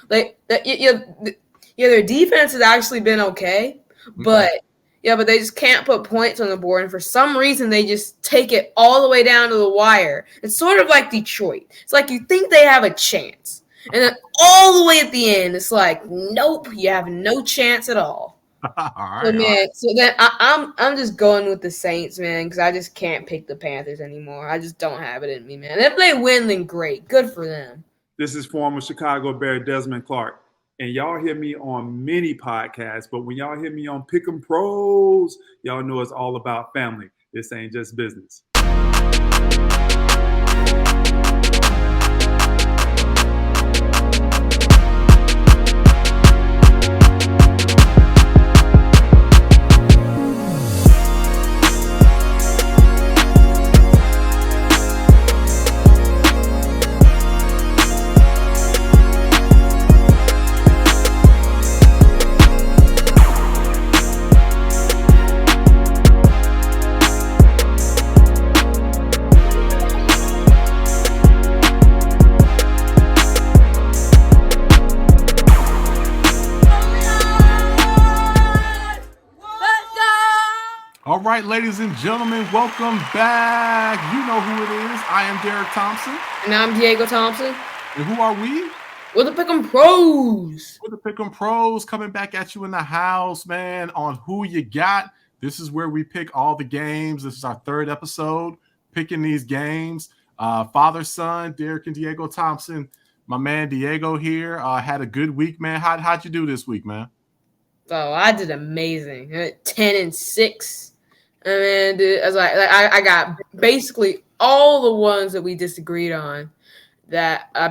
Like their defense has actually been okay, but but they just can't put points on the board, and for some reason they just take it all the way down to the wire. It's sort of like Detroit. It's like you think they have a chance, and then all the way at the end, it's like, nope, you have no chance at all. All right, So, man, all right. so then I'm just going with the Saints, man, because I just can't pick the Panthers anymore. I just don't have it in me, man. If they win, then great, good for them. This is former Chicago Bear Desmond Clark. And y'all hear me on many podcasts, but when y'all hear me on Pick'em Pros, y'all know it's all about family. This ain't just business. All right, ladies and gentlemen, welcome back. You know who it is. I am Derrick Thompson. And I'm Diego Thompson. And who are we? We're the Pick'em Pros. We're the Pick'em Pros coming back at you in the house, man, on Who You Got. This is where we pick all the games. This is our third episode, picking these games. Father, son, Derrick and Diego Thompson. My man Diego here had a good week, man. How'd you do this week, man? Oh, I did amazing. 10-6. I mean, dude, I got basically all the ones that we disagreed on. That I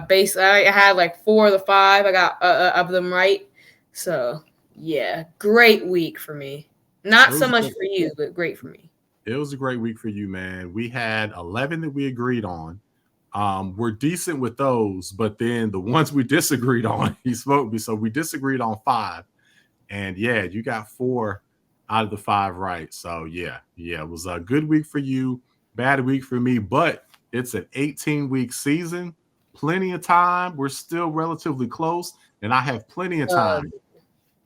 had like 4 of the 5. I got of them right. So yeah, great week for me. Not so much for you, but great for me. It was a great week for you, man. We had 11 that we agreed on. We're decent with those, but then the ones we disagreed on, he smoked me. So we disagreed on 5. And yeah, you got 4 out of the 5 right. So yeah, it was a good week for you, bad week for me, but it's an 18-week season, plenty of time. We're still relatively close, and I have plenty of time.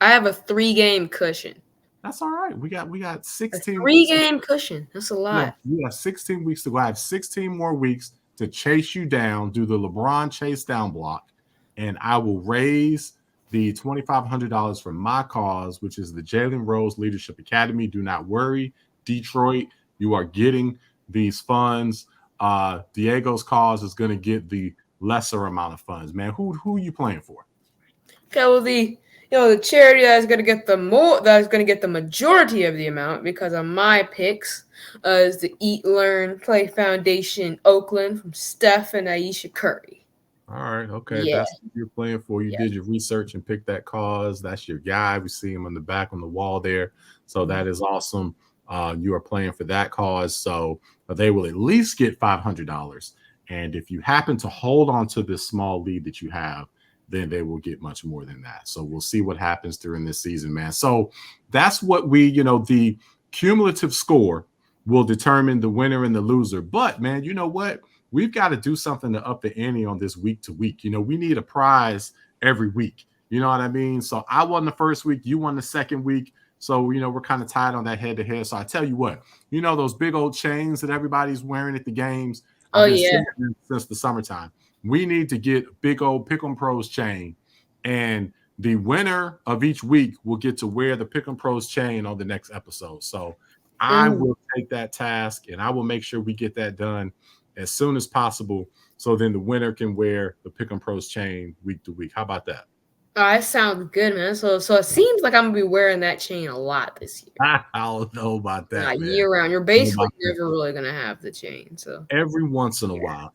I have a 3-game cushion. That's all right. We got 16. 3-game cushion. That's a lot. Yeah, we have 16 weeks to go. I have 16 more weeks to chase you down, do the LeBron chase down block, and I will raise the $2,500 for my cause, which is the Jalen Rose Leadership Academy. Do not worry, Detroit. You are getting these funds. Diego's cause is going to get the lesser amount of funds. Man, who are you playing for? Okay, well, the charity that is going to get the majority of the amount because of my picks is the Eat.Learn.Play Foundation Oakland from Steph and Ayesha Curry. All right, okay. Yeah. That's what you're playing for. You did your research and picked that cause. That's your guy. We see him on the back on the wall there. So that is awesome. You are playing for that cause. So they will at least get $500. And if you happen to hold on to this small lead that you have, then they will get much more than that. So we'll see what happens during this season, man. So that's what the cumulative score will determine the winner and the loser. But, man, you know what? We've got to do something to up the ante on this week to week. We need a prize every week. You know what I mean? So I won the first week. You won the second week. So, we're kind of tied on that head to head. So I tell you what, those big old chains that everybody's wearing at the games. Since the summertime, we need to get big old Pick'em Pros chain, and the winner of each week will get to wear the Pick'em Pros chain on the next episode. So I will take that task, and I will make sure we get that done as soon as possible. So then the winner can wear the Pick'em Pros chain week to week. How about that? Oh, that sounds good, man. So it seems like I'm gonna be wearing that chain a lot this year. I don't know about that. Year round. You're basically never really gonna have the chain. So every once in a while.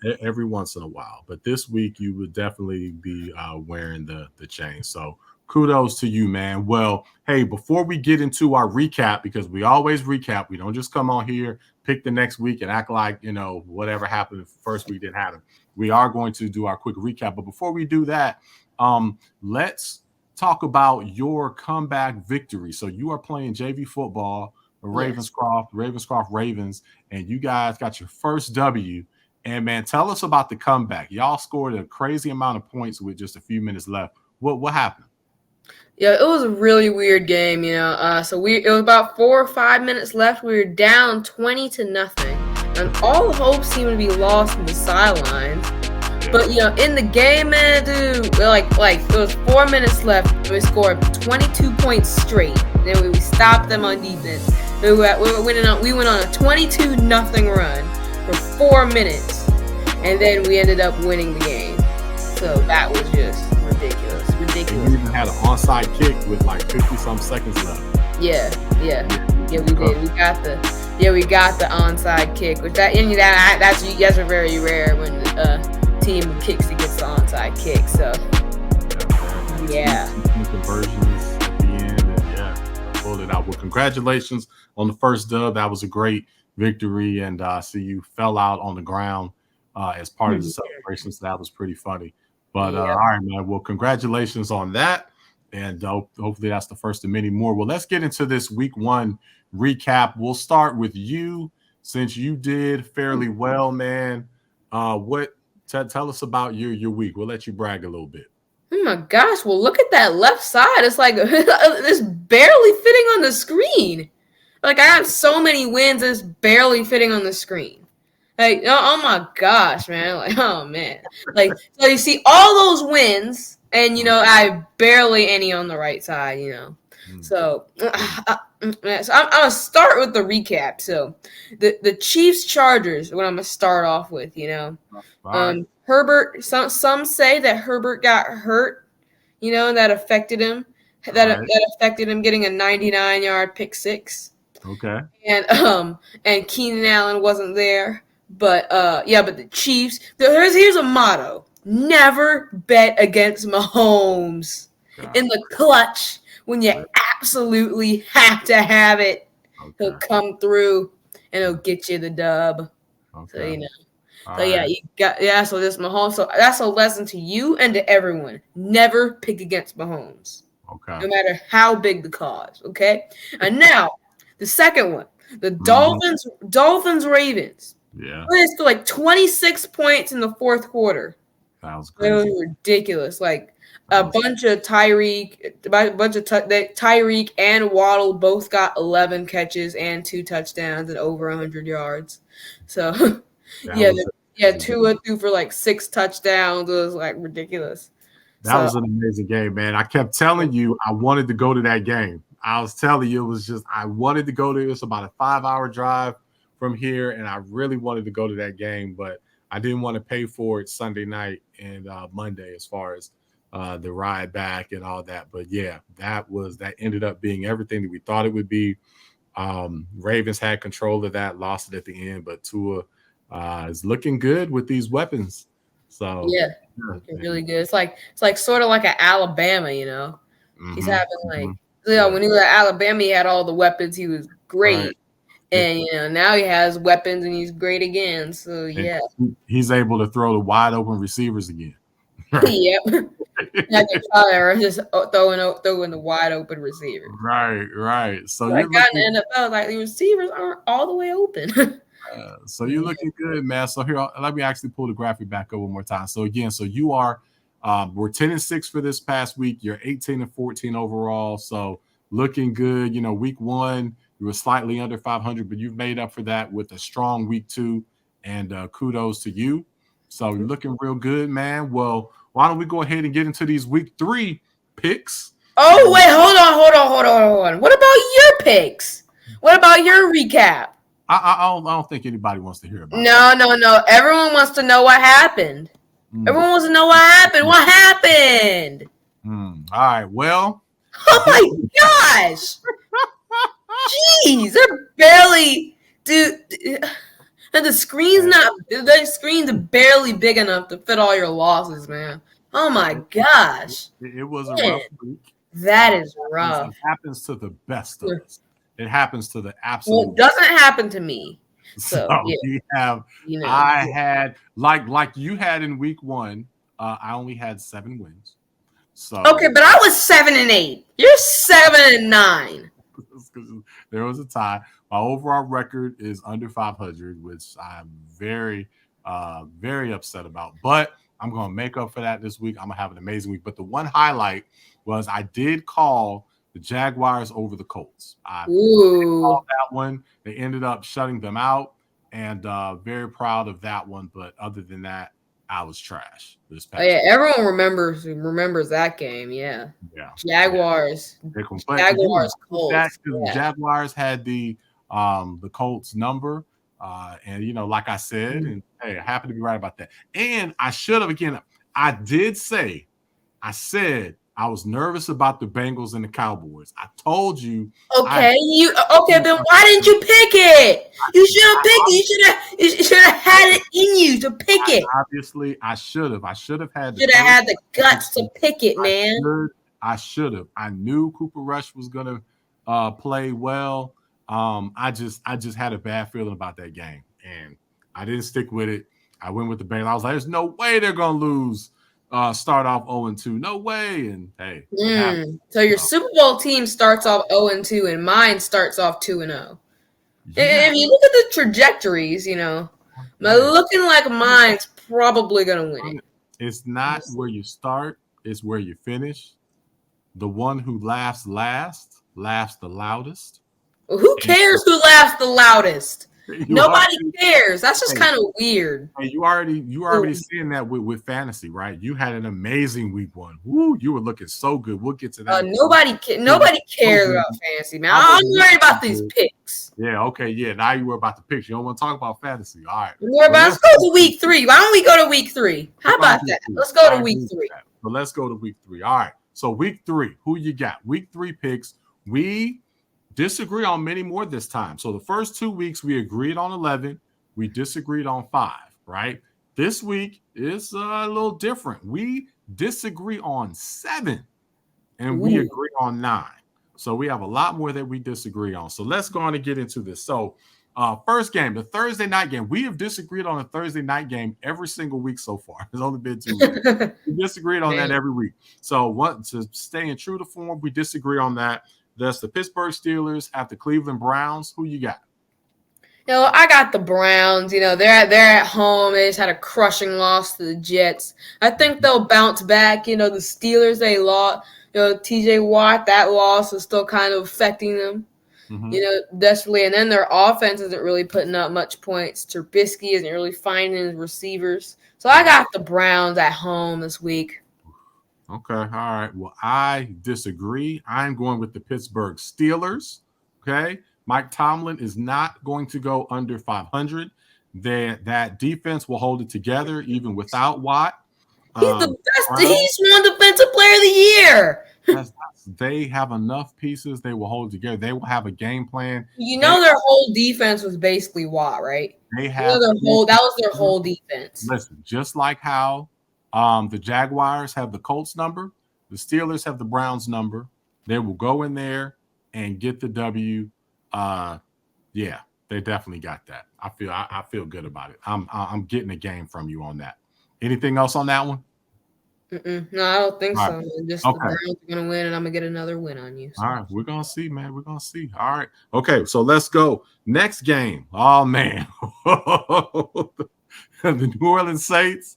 But this week you would definitely be wearing the chain. So kudos to you, man. Well, hey, before we get into our recap, because we always recap, we don't just come on here, pick the next week and act like, whatever happened first week didn't happen. We are going to do our quick recap. But before we do that, let's talk about your comeback victory. So you are playing JV football for Ravenscroft Ravens, and you guys got your first W. And, man, tell us about the comeback. Y'all scored a crazy amount of points with just a few minutes left. What happened? Yeah, it was a really weird game, you know. It was about 4 or 5 minutes left. We were down 20-0, and all hope seemed to be lost in the sidelines. Yeah. But you know, in the game, man, dude, like it was 4 minutes left. And we scored 22 points straight. Then we stopped them on defense. We went on a 22-0 run for 4 minutes, and then we ended up winning the game. So that was just ridiculous. We even had an onside kick with like 50-some seconds left. Yeah, we did. We got the onside kick, which that's very rare when the team kicks against the onside kick. So yeah. Conversions at the end, and pulled it out. Well, congratulations on the first dub. That was a great victory, and see you fell out on the ground as part of the celebration. So that was pretty funny. But all right, man. Well, congratulations on that. And hopefully that's the first of many more. Well, let's get into this week 1 recap. We'll start with you since you did fairly well, man. Tell us about your week. We'll let you brag a little bit. Oh my gosh. Well, look at that left side. It's like it's barely fitting on the screen. Like I have so many wins, it's barely fitting on the screen. Like, oh my gosh, man. Like, oh man. Like, so you see all those wins, and, you know, I barely any on the right side, you know. So I'm going to start with the recap. So the Chiefs-Chargers, what I'm going to start off with, you know. Herbert, some say that Herbert got hurt, you know, and that affected him. That affected him getting a 99-yard pick six. Okay. And Keenan Allen wasn't there. But the Chiefs, here's a motto. Never bet against Mahomes in the clutch when you absolutely have to have it. Okay. He'll come through and he'll get you the dub. Okay. So, you know. So this Mahomes. So that's a lesson to you and to everyone. Never pick against Mahomes. Okay. No matter how big the cause. Okay. And now the second one. The Dolphins Ravens. Yeah. It's like 26 points in the fourth quarter. That was crazy. It was ridiculous. Like Tyreek and Waddle both got 11 catches and 2 touchdowns and over 100 yards. So Tua threw for like 6 touchdowns. It was like ridiculous. That was an amazing game, man. I kept telling you I wanted to go to that game. I was telling you it was just I wanted to go to it. It's about a 5-hour drive from here, and I really wanted to go to that game, but I didn't want to pay for it Sunday night and Monday as far as the ride back and all that. But yeah, that ended up being everything that we thought it would be. Ravens had control of that, lost it at the end, but Tua is looking good with these weapons. So yeah, looking really good. It's like sort of like an Alabama, you know. He's having when he was at Alabama, he had all the weapons. He was great. Right. And, you know, now he has weapons and he's great again. So, yeah. And he's able to throw the wide open receivers again. Right? Yep. Just throwing the wide open receiver. Right. So I got in the NFL, like the receivers aren't all the way open. So you're looking good, man. So here, let me actually pull the graphic back up one more time. So again, you are, we're 10-6 for this past week. You're 18-14 overall. So looking good. You know, week 1. You were slightly under 500, but you've made up for that with a strong week 2, and kudos to you. So you're looking real good, man. Well, why don't we go ahead and get into these week 3 picks? Oh, wait, hold on. What about your picks? What about your recap? I don't think anybody wants to hear about it. No. Everyone wants to know what happened. Everyone wants to know what happened. What happened? All right, well. Oh, my gosh. Jeez, they're barely, dude. And the screen's barely big enough to fit all your losses, man. Oh my gosh, it was a rough week. That is rough. It happens to the best of us. It happens to the absolute. Well, it doesn't happen to me. So yeah. I had like you had in week 1. I only had 7 wins. So okay, but I was 7-8. You're 7-9. There was a tie. My overall record is under 500, which I'm very, very upset about. But I'm going to make up for that this week. I'm going to have an amazing week. But the one highlight was I did call the Jaguars over the Colts. I called that one. They ended up shutting them out, and very proud of that one. But other than that, I was trash this past week. Everyone remembers that game. Yeah. Jaguars. Yeah. Jaguars. Colts. The Jaguars had the Colts number, and like I said, and hey, I happen to be right about that. And I should have again. I said I was nervous about the Bengals and the Cowboys. I told you. Okay, then why didn't you pick it? You should have picked it. You should have had it in you to pick it. Obviously, I should have. I should have had. Had the guts to pick it, man. I should have. I knew Cooper Rush was gonna play well. I just had a bad feeling about that game, and I didn't stick with it. I went with the Bengals. I was like, "There's no way they're gonna lose." Start off 0-2. No way. And hey. So your Super Bowl team starts off 0-2 and mine starts off 2-0. If you look at the trajectories, looking like mine's probably going to win it. It's not where you start, it's where you finish. The one who laughs last laughs the loudest. Well, who cares who laughs the loudest? Nobody cares. That's just kind of weird. Hey, you already seeing that with fantasy, right? You had an amazing week 1. Woo, you were looking so good. We'll get to that. Nobody cares about fantasy, man. I'm worried about these picks. Yeah, okay, yeah. Now you were about the picks. You don't want to talk about fantasy. All right. Let's go to week 3. Why don't we go to week 3? How about that? Let's go to week 3. But let's go to week 3. All right. So week 3, who you got? Week 3 picks. We disagree on many more this time. So the first 2 weeks we agreed on 11, we disagreed on 5, right? This week is a little different. We disagree on 7 and we agree on 9. So we have a lot more that we disagree on. So let's go on and get into this. So first game, the Thursday night game. We have disagreed on a Thursday night game every single week so far. It's only been 2 weeks. We disagreed on that every week. So to stay in true to form, we disagree on that. That's the Pittsburgh Steelers at the Cleveland Browns. Who you got? I got the Browns. They're at home. They just had a crushing loss to the Jets. I think they'll bounce back. The Steelers, they lost. TJ Watt, that loss is still kind of affecting them. Desperately. And then their offense isn't really putting up much points. Trubisky isn't really finding his receivers. So I got the Browns at home this week. Okay, all right. Well, I disagree. I'm going with the Pittsburgh Steelers. Okay, Mike Tomlin is not going to go under 500. That defense will hold it together even without Watt. He's the best. He's won Defensive Player of the Year. They have enough pieces. They will hold it together. They will have a game plan. Their whole defense was basically Watt, right? They have that was their whole defense. Listen, just like how the Jaguars have the Colts number, the Steelers have the Browns number. They will go in there and get the W. Yeah, they definitely got that. I feel good about it. I'm getting a game from you on that. Anything else on that one? No, I don't think so. Just the Browns are going to win, and I'm going to get another win on you. So. All right, we're going to see, man. We're going to see. All right. Okay, so let's go. Next game. Oh, man. The New Orleans Saints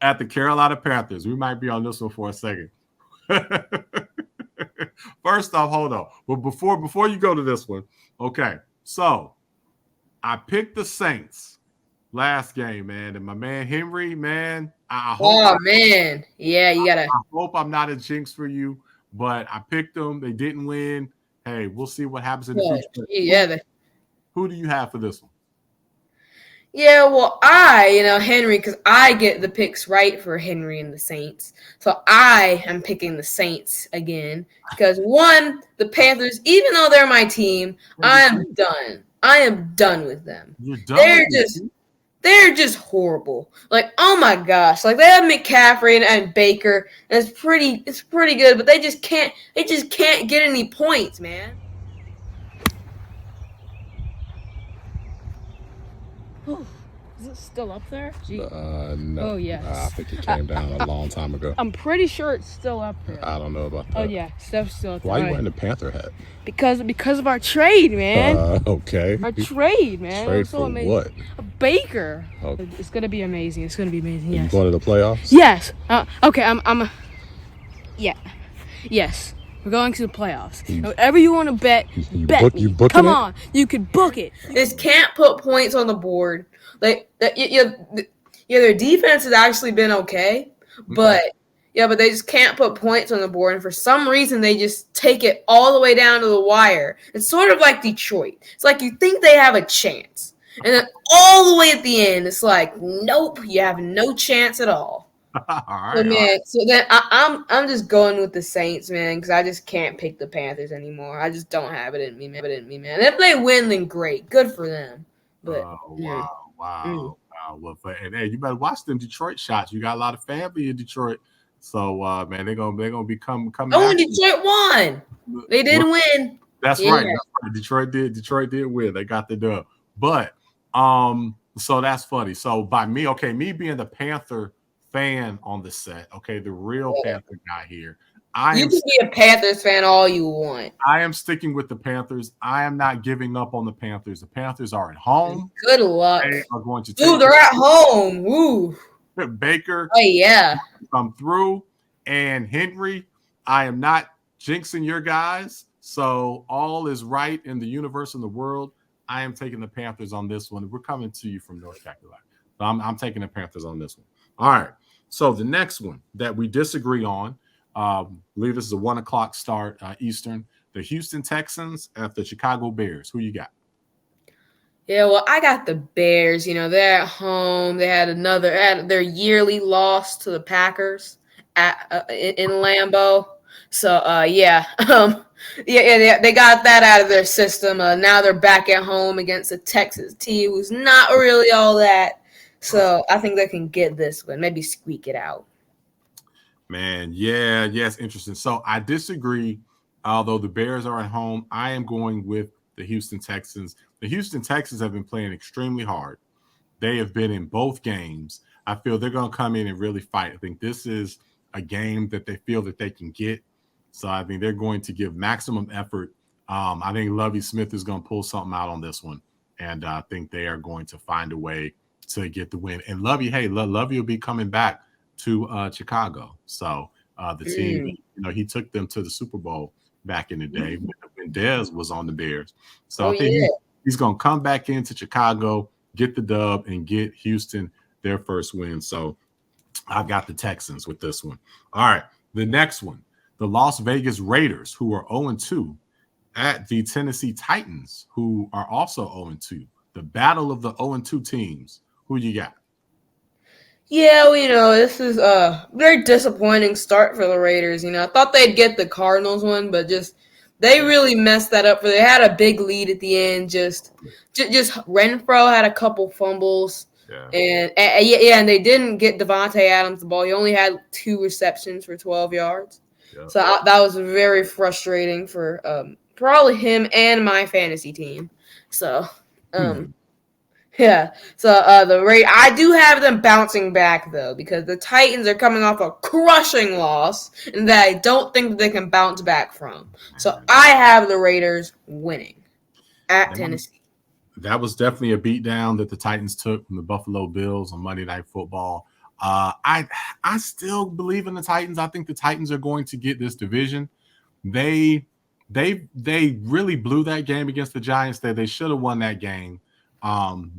at the Carolina Panthers. We might be on this one for a second. First off, hold on. But before you go to this one, okay. So I picked the Saints last game, man, and my man Henry, man. I hope man, yeah, you gotta. I hope I'm not a jinx for you, but I picked them. They didn't win. Hey, we'll see what happens in the future. Yeah. Who do you have for this one? Yeah, well, Henry, because I get the picks right for Henry and the Saints. So I am picking the Saints again because, one, the Panthers, even though they're my team, I am done. I am done with them. You're done They're just horrible. Like, oh my gosh. Like, they have McCaffrey and Baker, and it's pretty good, but they just can't get any points, man. Is it still up there? No. Oh, yes. I think it came down a long time ago. I'm pretty sure it's still up there. I don't know about that. Oh, yeah. Stuff's still up there. Why are you wearing the Panther hat? Because of our trade, man. Okay. Our trade, man. Trade so for amazing. what? A Baker. Okay. It's going to be amazing. It's going to be amazing, Are yes. you going to the playoffs? Yes. Okay, yeah. Yes. We're going to the playoffs. Whatever you want to bet, bet me. Come on. You could book it. Just can't put points on the board. Like, their defense has actually been okay, but they just can't put points on the board. And for some reason, they just take it all the way down to the wire. It's sort of like Detroit. It's like you think they have a chance. And then all the way at the end, it's like, nope, you have no chance at all. All right. So then I'm just going with the Saints, man, because I just can't pick the Panthers anymore. I just don't have it in me, man. If they win, then great, good for them. But wow. Well, and hey, you better watch them Detroit shots. You got a lot of family in Detroit, so man, they're gonna be coming. Oh, Detroit won. They did win. That's right. Detroit did win. They got the dub. But so that's funny. So by me being the Panther fan on the set, the real Panther guy here. You can be a Panthers fan all you want. I am sticking with the Panthers. I am not giving up on the Panthers. The Panthers are at home. Good luck. They are going to they're at home. Woo. Baker. Oh, yeah. Come through. And Henry, I am not jinxing your guys. So all is right in the universe and the world. I am taking the Panthers on this one. We're coming to you from North Carolina. So I'm taking the Panthers on this one. All right. So the next one that we disagree on, I believe this is a 1:00 start Eastern. The Houston Texans at the Chicago Bears. Who you got? Yeah, well, I got the Bears. They're at home. They had their yearly loss to the Packers in Lambeau. So they got that out of their system. Now they're back at home against a Texas team who's not really all that. So I think they can get this one, maybe squeak it out. Man, yes, interesting. So I disagree. Although the Bears are at home, I am going with the Houston Texans. The Houston Texans have been playing extremely hard. They have been in both games. I feel they're going to come in and really fight. I think this is a game that they feel that they can get. So I think they're going to give maximum effort. I think Lovie Smith is going to pull something out on this one. And I think they are going to find a way to get the win. And Lovie will be coming back to Chicago. So the team, he took them to the Super Bowl back in the day when Dez was on the Bears. So I think he's going to come back into Chicago, get the dub, and get Houston their first win. So I've got the Texans with this one. All right, the next one, the Las Vegas Raiders, who are 0-2, at the Tennessee Titans, who are also 0-2. The battle of the 0-2 teams. Who you got? Yeah, this is a very disappointing start for the Raiders. I thought they'd get the Cardinals one, but they really messed that up. They had a big lead at the end. Just Renfro had a couple fumbles, and they didn't get Devontae Adams the ball. He only had 2 receptions for 12 yards. Yeah. So that was very frustrating for probably him and my fantasy team. So. Yeah, so I do have them bouncing back, though, because the Titans are coming off a crushing loss and that I don't think they can bounce back from. So I have the Raiders winning at Tennessee. That was definitely a beatdown that the Titans took from the Buffalo Bills on Monday Night Football. I still believe in the Titans. I think the Titans are going to get this division. They really blew that game against the Giants. They should have won that game.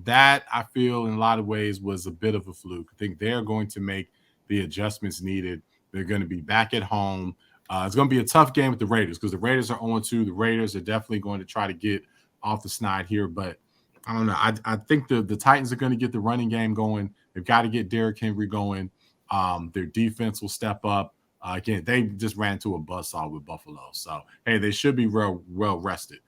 That I feel in a lot of ways was a bit of a fluke. I think they're going to make the adjustments needed. They're going to be back at home. It's going to be a tough game with the Raiders because the Raiders are 0-2. The Raiders are definitely going to try to get off the snide here, but I don't know. I think the Titans are going to get the running game going. They've got to get Derrick Henry going. Their defense will step up. Again, they just ran to a buzzsaw with Buffalo. So, hey, they should be well rested.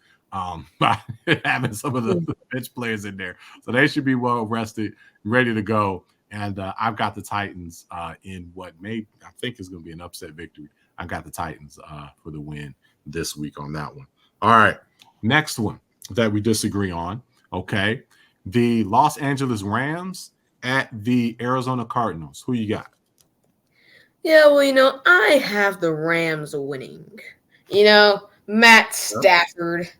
By having some of the bench players in there. So they should be well rested, ready to go. And I've got the Titans in what I think is going to be an upset victory. I've got the Titans for the win this week on that one. All right. Next one that we disagree on. Okay. the Los Angeles Rams at the Arizona Cardinals. Who you got? Yeah, well, I have the Rams winning. Matt Stafford,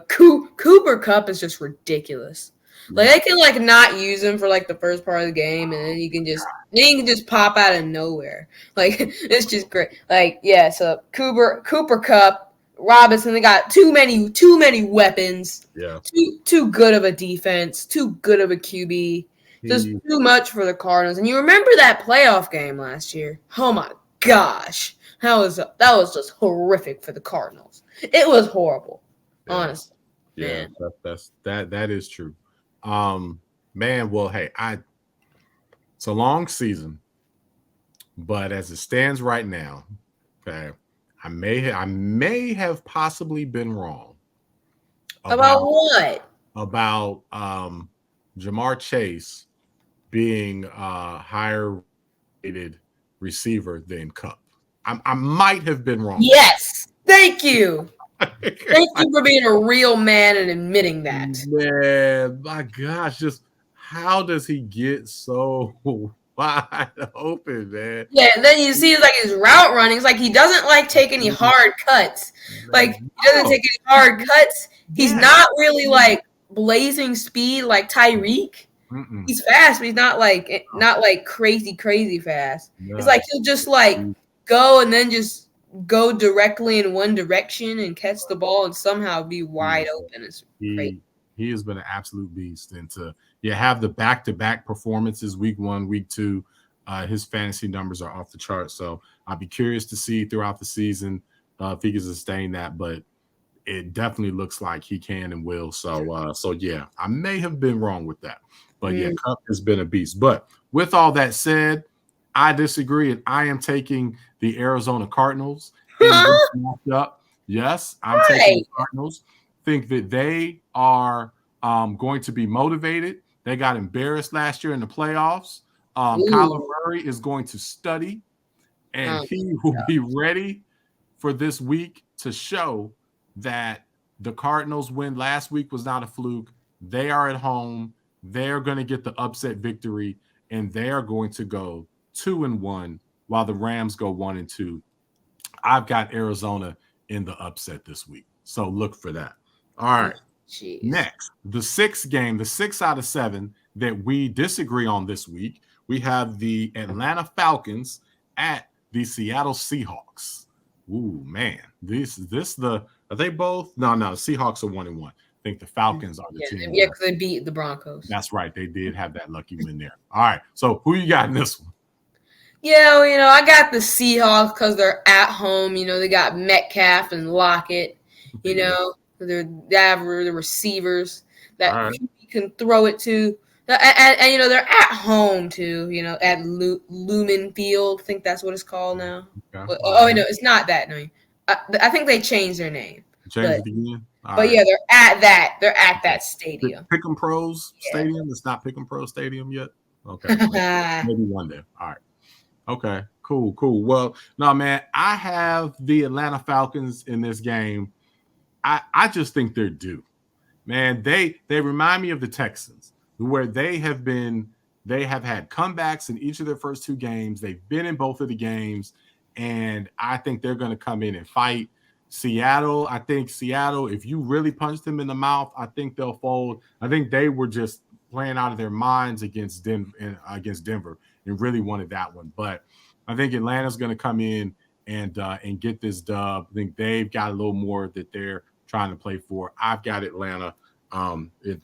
Cooper Kupp is just ridiculous. Like they can not use him for the first part of the game, and then you can just pop out of nowhere. Like it's just great. So Cooper Kupp, Robinson, they got too many weapons. Yeah. Too good of a defense, too good of a QB. Just too much for the Cardinals. And you remember that playoff game last year? Oh my gosh. That was just horrific for the Cardinals. It was horrible. Honestly. Yeah, that is true. Man, well, hey, it's a long season, but as it stands right now, okay, I may have possibly been wrong. About what? About Jamar Chase being a higher rated receiver than Kupp. I might have been wrong. Yes. Thank you. Thank you for being a real man and admitting that. Man, my gosh, just how does he get so wide open, man? Yeah, and then you see his route running. It's like he doesn't take any hard cuts. He doesn't take any hard cuts. He's not really blazing speed like Tyreek. Mm-mm. He's fast, but he's not crazy fast. No. It's he'll just go and then just go directly in one direction and catch the ball and somehow be wide open. It's great. He has been an absolute beast. And to have the back-to-back performances, week 1, week 2, his fantasy numbers are off the chart. So I'll be curious to see throughout the season if he can sustain that. But it definitely looks like he can and will. So yeah, I may have been wrong with that. But yeah, Kupp has been a beast. But with all that said, I disagree, and I am taking the Arizona Cardinals in this matchup. Yes, I'm taking the Cardinals. Think that they are going to be motivated. They got embarrassed last year in the playoffs. Kyler Murray is going to study, and he will be ready for this week to show that the Cardinals win last week was not a fluke. They are at home. They're going to get the upset victory, and they are going to go 2-1 while the Rams go 1-2. I've got Arizona in the upset this week, so look for that. All right. Jeez. Next, the 6th game, the 6 out of 7 that we disagree on this week, we have the Atlanta Falcons at the Seattle Seahawks. Ooh, man, are they both? No, the Seahawks are 1-1. I think the Falcons are the team. Yeah, because they beat the Broncos. That's right. They did have that lucky win there. All right. So who you got in this one? Yeah, I got the Seahawks because they're at home. They got Metcalf and Lockett. They have the receivers that you can throw it to. And they're at home too, at Lumen Field. I think that's what it's called now. Okay. No, it's not that name. I think they changed their name. Changed it again? Yeah, they're at that. They're at that stadium. Pick'em Pros Stadium? It's not Pick'em Pro Stadium yet? Okay. Maybe one day. All right. Okay. Cool. Well, no, man, I have the Atlanta Falcons in this game. I just think they're due. Man, they remind me of the Texans, where they have had comebacks in each of their first 2 games. They've been in both of the games, and I think they're going to come in and fight. Seattle, if you really punch them in the mouth, I think they'll fold. I think they were just playing out of their minds against Denver and really wanted that one. But I think Atlanta's going to come in and get this dub. I think they've got a little more that they're trying to play for. I've got Atlanta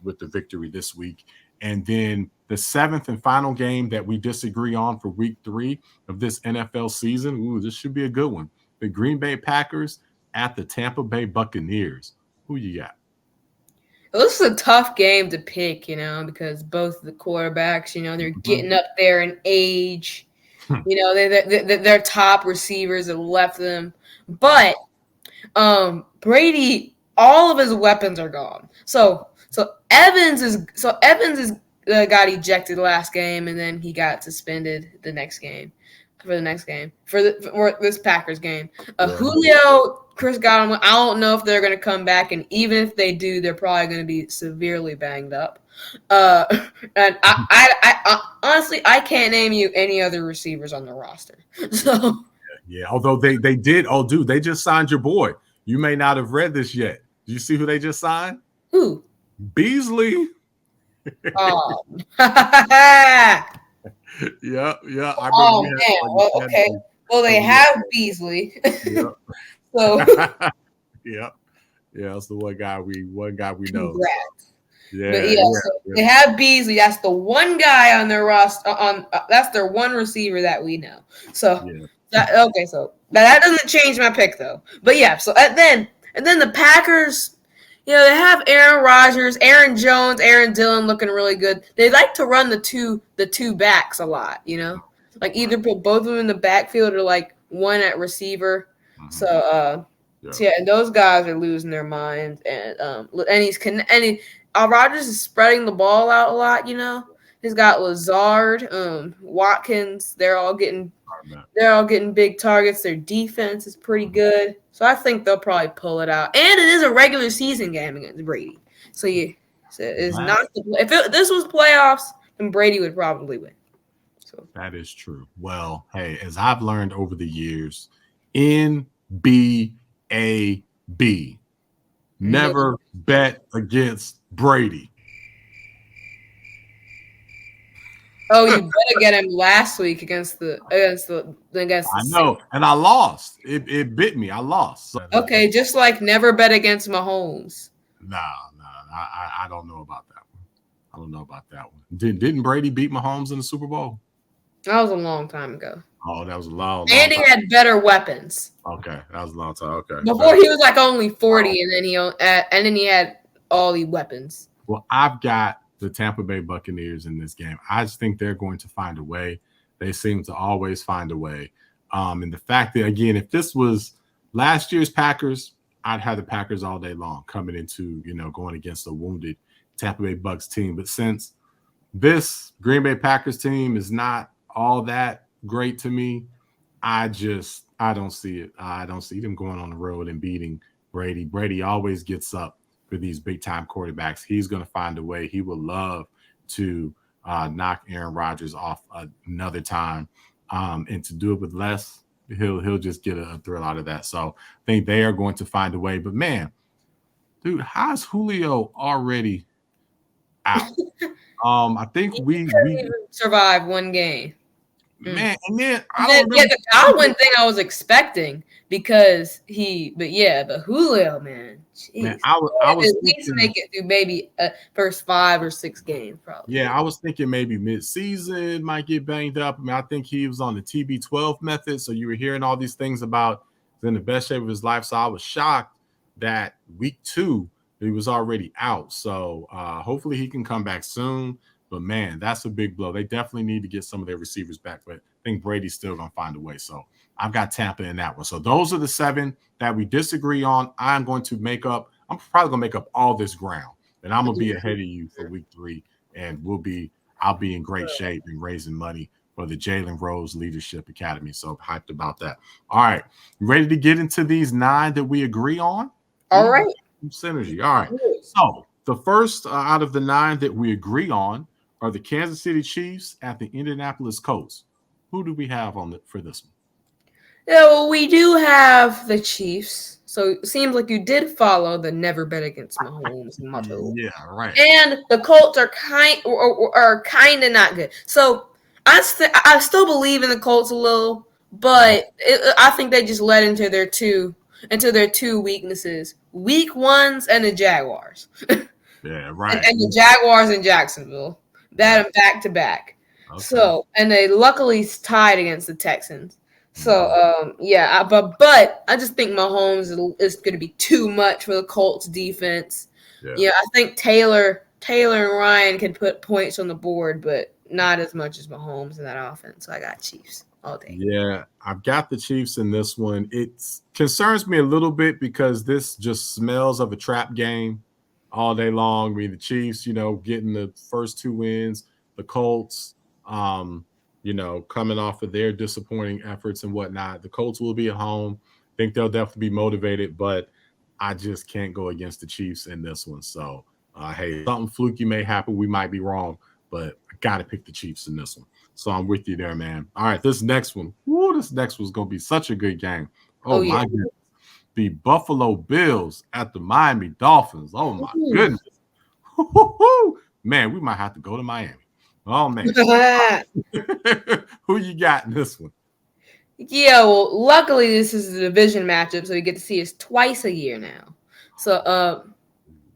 with the victory this week. And then the 7th and final game that we disagree on for week 3 of this NFL season. Ooh, this should be a good one. The Green Bay Packers at the Tampa Bay Buccaneers. Who you got? This is a tough game to pick, because both the quarterbacks, they're getting up there in age. Their top receivers have left them. But Brady, all of his weapons are gone. So Evans got ejected last game, and then he got suspended for this Packers game. Julio, Chris Godwin, I don't know if they're going to come back, and even if they do, they're probably going to be severely banged up. And I honestly, I can't name you any other receivers on the roster. So Yeah. Although they did. Oh, dude, they just signed your boy. You may not have read this yet. Do you see who they just signed? who? Beasley. Oh, Yeah. I oh remember man. Well, okay. Well, they have Beasley. Yeah. So Yeah. That's the one guy we know. congrats. Yeah. But so they have Beasley. That's the one guy on their roster. That's their one receiver that we know. So okay. So that doesn't change my pick though. But yeah. So and then the Packers. They have Aaron Rodgers, Aaron Jones, Aaron Dillon looking really good. They like to run the two backs a lot, like either put both of them in the backfield or like one at receiver. Mm-hmm. So and those guys are losing their minds, and Rodgers is spreading the ball out a lot. He's got Lazard, Watkins. They're all getting big targets. Their defense is pretty good. So I think they'll probably pull it out. And it is a regular season game against Brady. So it's not. If this was playoffs, then Brady would probably win. So that is true. Well, hey, as I've learned over the years, NBAB, never bet against Brady. Oh, you better get him last week against the. I know, and I lost. It bit me. I lost. So, okay, just like never bet against Mahomes. No, I don't know about that one. Didn't Brady beat Mahomes in the Super Bowl? That was a long time ago. Oh, that was a long and he had better weapons. Okay, that was a long time. Okay, before he was like only 40, and then he had all the weapons. Well, I've got the Tampa Bay Buccaneers in this game. I just think they're going to find a way. They seem to always find a way. And the fact that, again, if this was last year's Packers, I'd have the Packers all day long coming into, going against a wounded Tampa Bay Bucs team. But since this Green Bay Packers team is not all that great to me, I don't see it. I don't see them going on the road and beating Brady. Brady always gets up for these big-time quarterbacks. He's going to find a way. He would love to knock Aaron Rodgers off another time, and to do it with less, he'll just get a thrill out of that. So I think they are going to find a way. But, man, dude, how's Julio already out? I think we survived one game. Man, and then the Godwin thing I was expecting because but Julio, man, I was at least make it through maybe first 5 or 6 games, probably. Yeah, I was thinking maybe mid-season might get banged up. I mean, I think he was on the TB12 method, so you were hearing all these things about he's in the best shape of his life. So I was shocked that week 2 he was already out. So hopefully he can come back soon. But, man, that's a big blow. They definitely need to get some of their receivers back. But I think Brady's still going to find a way. So I've got Tampa in that one. So those are the 7 that we disagree on. I'm probably going to make up all this ground. And I'm going to be ahead of you for week 3. And I'll be in great shape and raising money for the Jalen Rose Leadership Academy. So hyped about that. All right. Ready to get into these 9 that we agree on? All right. Synergy. All right. So the first out of the 9 that we agree on are the Kansas City Chiefs at the Indianapolis Colts. Who do we have for this one? Yeah, well, we do have the Chiefs. So it seems like you did follow the never bet against Mahomes motto. Yeah, right. And the Colts are kind of not good. So I still believe in the Colts a little, but I think they just led into their two weaknesses: weak ones and the Jaguars. Yeah, right. And the Jaguars in Jacksonville. That back to back. Okay. So, and they luckily tied against the Texans. So, but I just think Mahomes is going to be too much for the Colts defense. Yeah, I think Taylor and Ryan can put points on the board, but not as much as Mahomes in that offense. So I got Chiefs all day. Yeah, I've got the Chiefs in this one. It concerns me a little bit because this just smells of a trap game all day long. I mean, the Chiefs, getting the first 2 wins, the Colts, coming off of their disappointing efforts and whatnot. The Colts will be at home. I think they'll definitely be motivated, but I just can't go against the Chiefs in this one. So Hey, something fluky may happen. We might be wrong, but I got to pick the Chiefs in this one. So I'm with you there, man. All right, this next one. This next one's going to be such a good game. Oh my goodness. The Buffalo Bills at the Miami Dolphins. Oh, my goodness. Man, we might have to go to Miami. Oh, man. Who you got in this one? Yeah, well, luckily this is a division matchup, so you get to see us twice a year now. So, so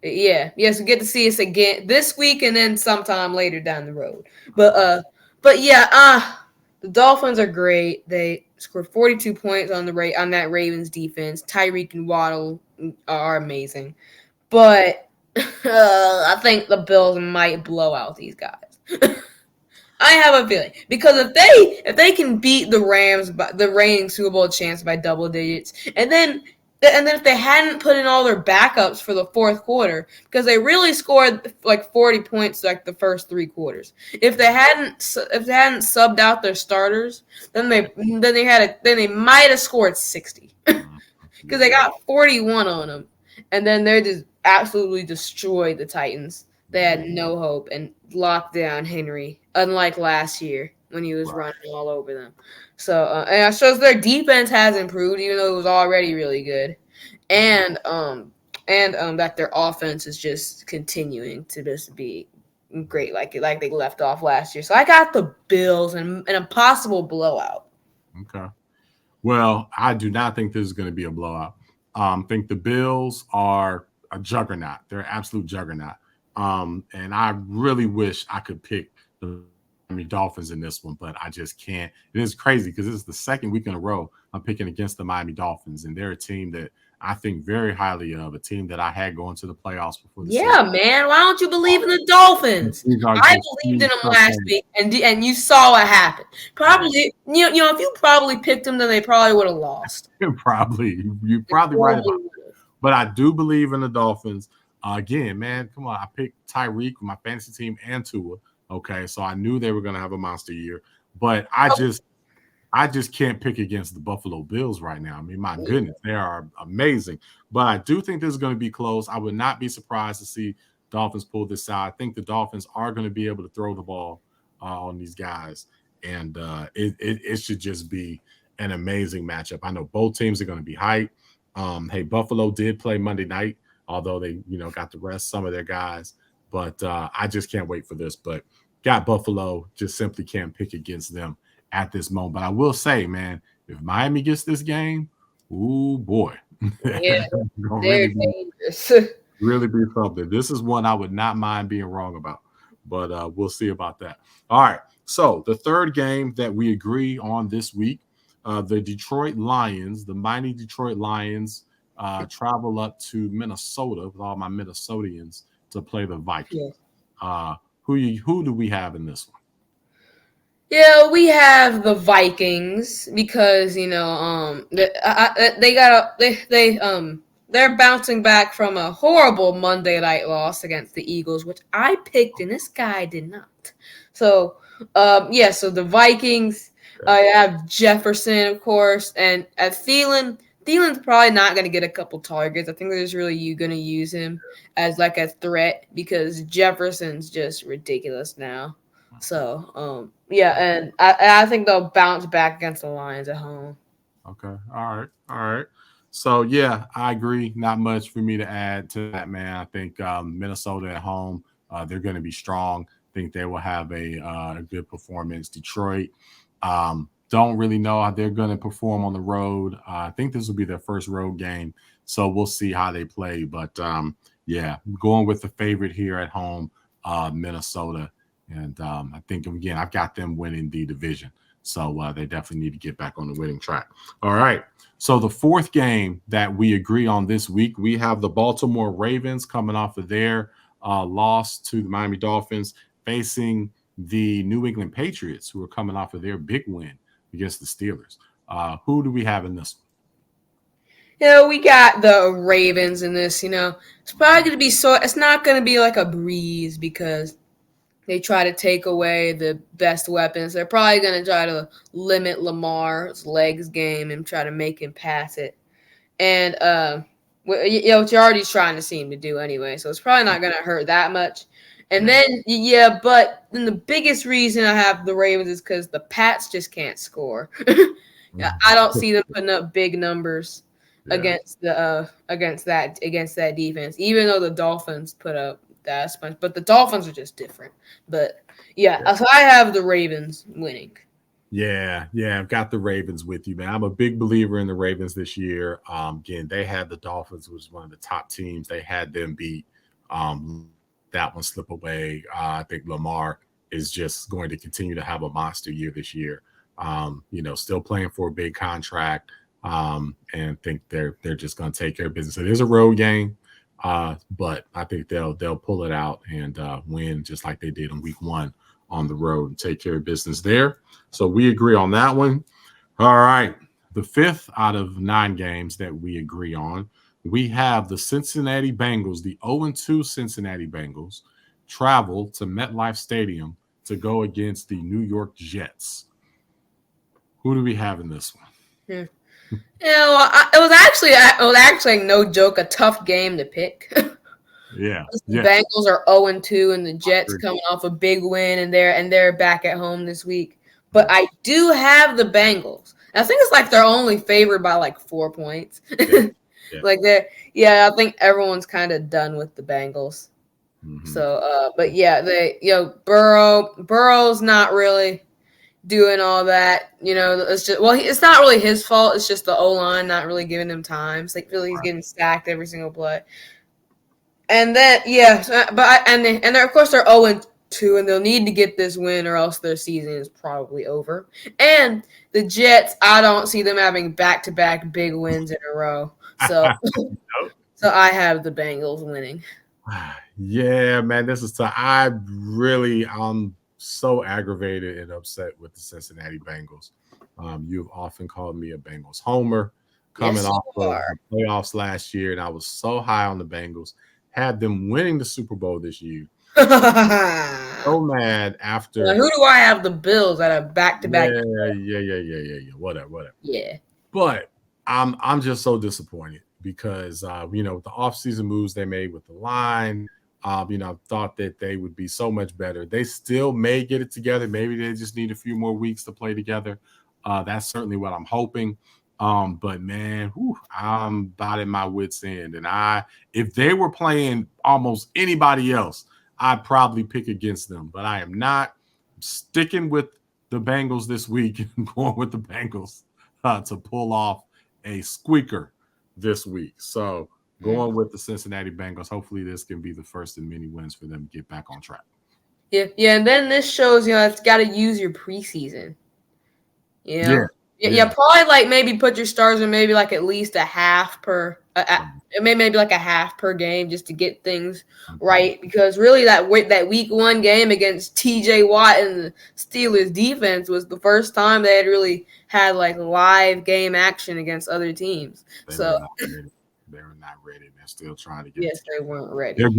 get to see us again this week and then sometime later down the road. But the Dolphins are great. They scored 42 points on that Ravens defense. Tyreek and Waddle are amazing, but I think the Bills might blow out these guys. I have a feeling because if they can beat the Rams by the reigning Super Bowl champs by double digits, and then if they hadn't put in all their backups for the fourth quarter, because they really scored like 40 points like the first three quarters. If they hadn't subbed out their starters, then they might have scored 60 because they got 41 on them, and then they just absolutely destroyed the Titans. They had no hope and locked down Henry, unlike last year when he was running all over them. So, and it shows their defense has improved, even though it was already really good, and that their offense is just continuing to just be great, like they left off last year. So I got the Bills and an impossible blowout. Okay. Well, I do not think this is going to be a blowout. I think the Bills are a juggernaut. They're an absolute juggernaut. And I really wish I could pick the Miami Dolphins in this one, but I just can't. It is crazy because this is the second week in a row I'm picking against the Miami Dolphins, and they're a team that I think very highly of, a team that I had going to the playoffs before the season. Man. Why don't you believe in the Dolphins? I believed in them last week, and you saw what happened. Probably, if you probably picked them, then they probably would have lost. You're probably right about that. But I do believe in the Dolphins. Again, man, come on. I picked Tyreek, my fantasy team, and Tua. Okay, so I knew they were going to have a monster year. But I just can't pick against the Buffalo Bills right now. I mean, my goodness, they are amazing. But I do think this is going to be close. I would not be surprised to see Dolphins pull this out. I think the Dolphins are going to be able to throw the ball on these guys. And it should just be an amazing matchup. I know both teams are going to be hyped. Hey, Buffalo did play Monday night, although they, got to rest some of their guys. But I just can't wait for this. But got Buffalo, just simply can't pick against them at this moment. But I will say, man, if Miami gets this game, ooh, boy. Yeah, they're dangerous. Really be something. This is one I would not mind being wrong about. But we'll see about that. All right. So the third game that we agree on this week, the mighty Detroit Lions travel up to Minnesota with all my Minnesotians to play the Vikings. Yeah. Who do we have in this one? Yeah, we have the Vikings because they're bouncing back from a horrible Monday night loss against the Eagles, which I picked and this guy did not. So so the Vikings. I have Jefferson, of course, and at Thielen. Thielen's probably not going to get a couple targets. I think they're just really going to use him as like a threat because Jefferson's just ridiculous now. So, and I think they'll bounce back against the Lions at home. Okay. All right. So, yeah, I agree. Not much for me to add to that, man. I think Minnesota at home, they're going to be strong. I think they will have a good performance. Detroit, don't really know how they're going to perform on the road. I think this will be their first road game, so we'll see how they play. But, going with the favorite here at home, Minnesota. And I think, again, I've got them winning the division. So they definitely need to get back on the winning track. All right. So the fourth game that we agree on this week, we have the Baltimore Ravens coming off of their loss to the Miami Dolphins, facing the New England Patriots, who are coming off of their big win against the Steelers. Who do we have in this one? We got the Ravens in this. It's probably going to be it's not going to be like a breeze because they try to take away the best weapons. They're probably going to try to limit Lamar's legs game and try to make him pass it. And what you're already trying to seem to do anyway. So it's probably not going to hurt that much. And then, but then the biggest reason I have the Ravens is because the Pats just can't score. I don't see them putting up big numbers against that defense, even though the Dolphins put up that much. But the Dolphins are just different. But so I have the Ravens winning. Yeah, I've got the Ravens with you, man. I'm a big believer in the Ravens this year. Again, they had the Dolphins, which was one of the top teams. They had them beat. That one slip away. I think Lamar is just going to continue to have a monster year this year. Still playing for a big contract, and think they're just going to take care of business. It is a road game, but I think they'll pull it out and win just like they did in week 1 on the road and take care of business there. So we agree on that one. All right. The 5th out of 9 games that we agree on, we have the Cincinnati Bengals, the 0-2 Cincinnati Bengals, travel to MetLife Stadium to go against the New York Jets. Who do we have in this one? It was actually no joke, a tough game to pick. The Bengals are 0-2, and the Jets coming off a big win, and they're back at home this week. But I do have the Bengals. I think it's like they're only favored by like 4 points. I think everyone's kind of done with the Bengals. Mm-hmm. So, Burrow's not really doing all that. It's not really his fault. It's just the O-line not really giving him time. It's like really he's getting sacked every single play. And then and of course they're 0-2, and they'll need to get this win or else their season is probably over. And the Jets, I don't see them having back-to-back big wins in a row. So, so I have the Bengals winning. Yeah, man, this is tough. I'm so aggravated and upset with the Cincinnati Bengals. You've often called me a Bengals homer coming off of the playoffs last year, and I was so high on the Bengals. Had them winning the Super Bowl this year. So mad after. Now, who do I have? The Bills at a back-to-back. Yeah. Whatever. Yeah. But I'm just so disappointed because the offseason moves they made with the line. I thought that they would be so much better. They still may get it together. Maybe they just need a few more weeks to play together. That's certainly what I'm hoping. But man, I'm about at my wit's end. And if they were playing almost anybody else, I'd probably pick against them. But I am not. I'm sticking with the Bengals this week and going with the Bengals to pull off a squeaker this week. So going with the Cincinnati Bengals. Hopefully this can be the first in many wins for them to get back on track. Yeah. And then this shows, it's got to use your preseason. Yeah, probably like maybe put your stars in maybe like at least a half per maybe like a half per game just to get things right, because really that week 1 game against TJ Watt and the Steelers defense was the first time they had really had like live game action against other teams. They were not ready. They're still trying to get. Yes, they weren't ready. They're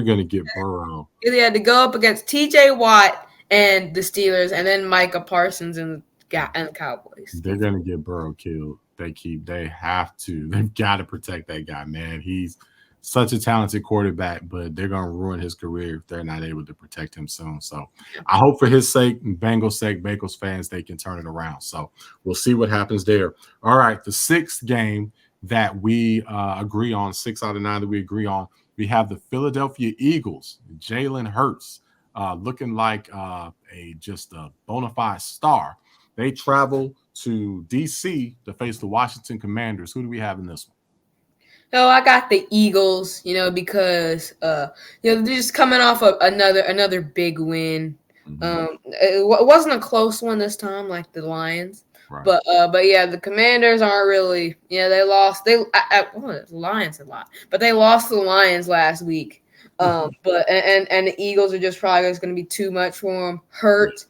gonna get Burrow. They had to go up against TJ Watt and the Steelers, and then Micah Parsons and the Cowboys. They're gonna get Burrow killed. They've got to protect that guy, man. He's such a talented quarterback, but they're gonna ruin his career if they're not able to protect him soon. So I hope for his sake and Bengals sake, Bengals fans, they can turn it around. So we'll see what happens there. All right, the 6th game that we agree on, 6 out of 9 that we agree on, we have the Philadelphia Eagles, Jalen Hurts, looking like a bona fide star. They travel to D.C. to face the Washington Commanders. Who do we have in this one? Oh, I got the Eagles, because they're just coming off of another big win. Mm-hmm. It wasn't a close one this time, like the Lions. Right. But the Commanders aren't really. They lost. The Lions a lot, but they lost the Lions last week. But the Eagles are just probably going to be too much for him. Hurt.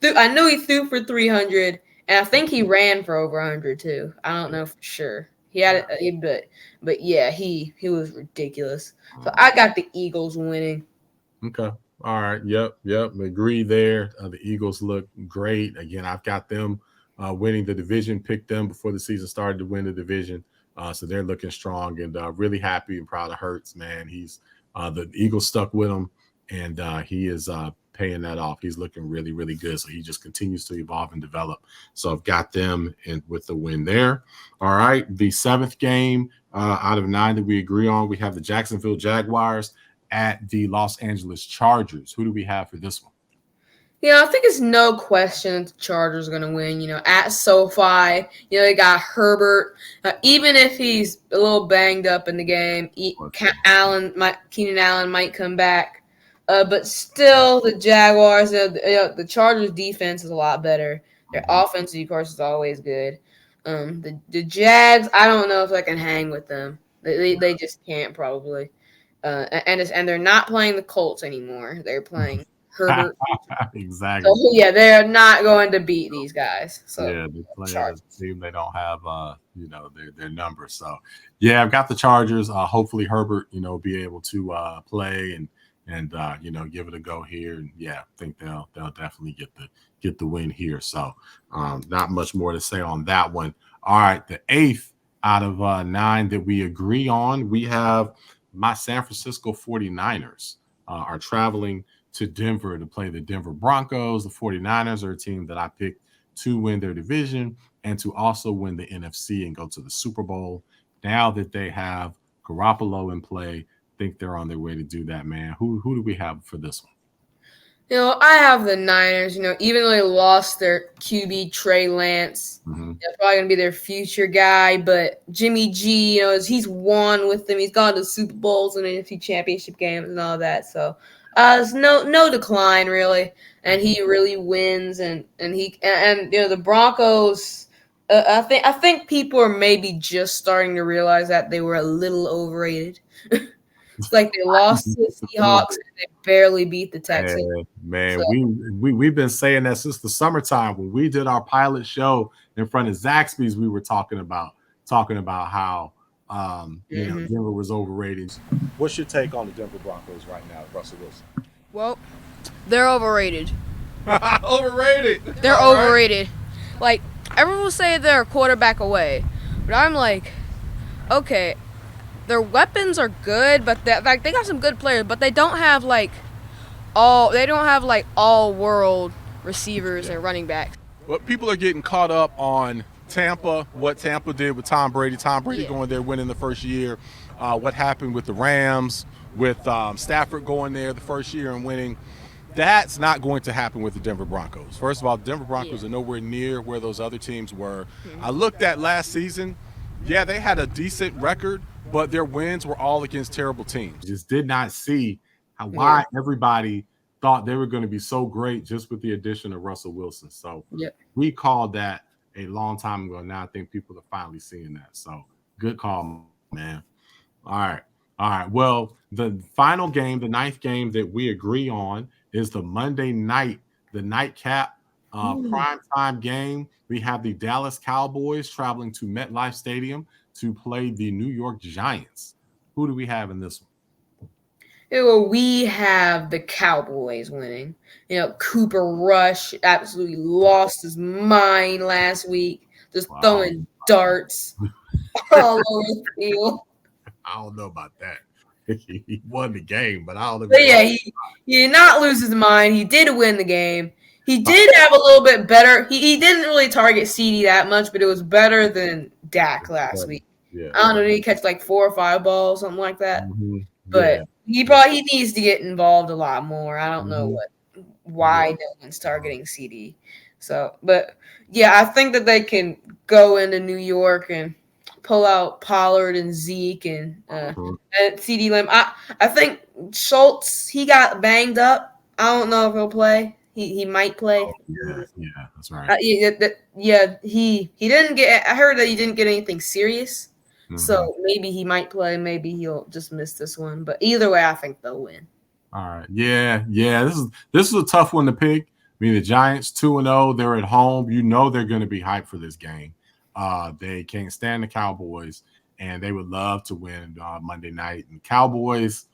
I knew he threw for 300, and I think he ran for over 100 too. I don't know for sure. He had it, but he was ridiculous. So I got the Eagles winning. Okay. All right. Yep. Agree there. The Eagles look great. Again, I've got them winning the division. Picked them before the season started to win the division. So they're looking strong, and really happy and proud of Hurts, man. He's the Eagles stuck with him, and he is paying that off. He's looking really, really good. So he just continues to evolve and develop. So I've got them in with the win there. All right. The 7th game out of 9 that we agree on, we have the Jacksonville Jaguars at the Los Angeles Chargers. Who do we have for this one? Yeah, I think it's no question that the Chargers are going to win. At SoFi, they got Herbert. Even if he's a little banged up in the game, Keenan Allen might come back. But still, the Jaguars, the Chargers' defense is a lot better. Their offense, of course, is always good. The Jags, I don't know if I can hang with them. They just can't probably. And they're not playing the Colts anymore. They're playing Herbert. Exactly. So, yeah, they're not going to beat these guys. So yeah, they play as a team. They don't have their numbers. So yeah, I've got the Chargers. Hopefully Herbert, be able to play and give it a go here. And yeah, I think they'll definitely get the win here. So not much more to say on that one. All right, the 8th out of 9 that we agree on, we have my San Francisco 49ers are traveling to Denver to play the Denver Broncos. The 49ers are a team that I picked to win their division and to also win the NFC and go to the Super Bowl. Now that they have Garoppolo in play, think they're on their way to do that, man. Who do we have for this one? I have the Niners. Even though they lost their QB Trey Lance, that's probably gonna be their future guy. But Jimmy G, he's won with them. He's gone to Super Bowls and NFC Championship games and all that. So there's no decline really, and he really wins. And the Broncos. I think people are maybe just starting to realize that they were a little overrated. It's like they lost to the Seahawks and they barely beat the Texans. Man, so. We've been saying that since the summertime when we did our pilot show in front of Zaxby's. We were talking about how Denver was overrated. What's your take on the Denver Broncos right now, Russell Wilson? Well, they're overrated. Overrated. They're overrated. Like everyone will say they're a quarterback away, but I'm like, okay. Their weapons are good, but they got some good players, but they don't have all world receivers and running backs. Well, people are getting caught up on Tampa, what Tampa did with Tom Brady. Tom Brady going there, winning the first year. What happened with the Rams, with Stafford going there the first year and winning. That's not going to happen with the Denver Broncos. First of all, the Denver Broncos are nowhere near where those other teams were. I looked at last season. Yeah, they had a decent record, but their wins were all against terrible teams. Just did not see why everybody thought they were going to be so great just with the addition of Russell Wilson. So we called that a long time ago. Now I think people are finally seeing that. So good call, man. All right. Well, the final game, the 9th game that we agree on is the Monday night, the nightcap primetime game. We have the Dallas Cowboys traveling to MetLife Stadium to play the New York Giants. Who do we have in this one? Well, we have the Cowboys winning. Cooper Rush absolutely lost his mind last week, just throwing darts all over the field. I don't know about that. He won the game, but I don't know. But yeah, he did not lose his mind. He did win the game. He did have a little bit better. He didn't really target CD that much, but it was better than Dak last week. Yeah, I don't know. Did he catch like 4 or 5 balls, something like that? But he needs to get involved a lot more. I don't know why no one's targeting CD. So, but yeah, I think that they can go into New York and pull out Pollard and Zeke and CD Lamb. I think Schultz, he got banged up. I don't know if he'll play. He might play. Yeah, that's right. He didn't get. I heard that he didn't get anything serious, so maybe he might play. Maybe he'll just miss this one. But either way, I think they'll win. All right. Yeah. This is a tough one to pick. I mean, the Giants 2-0. They're at home. They're going to be hyped for this game. They can't stand the Cowboys, and they would love to win Monday night. And Cowboys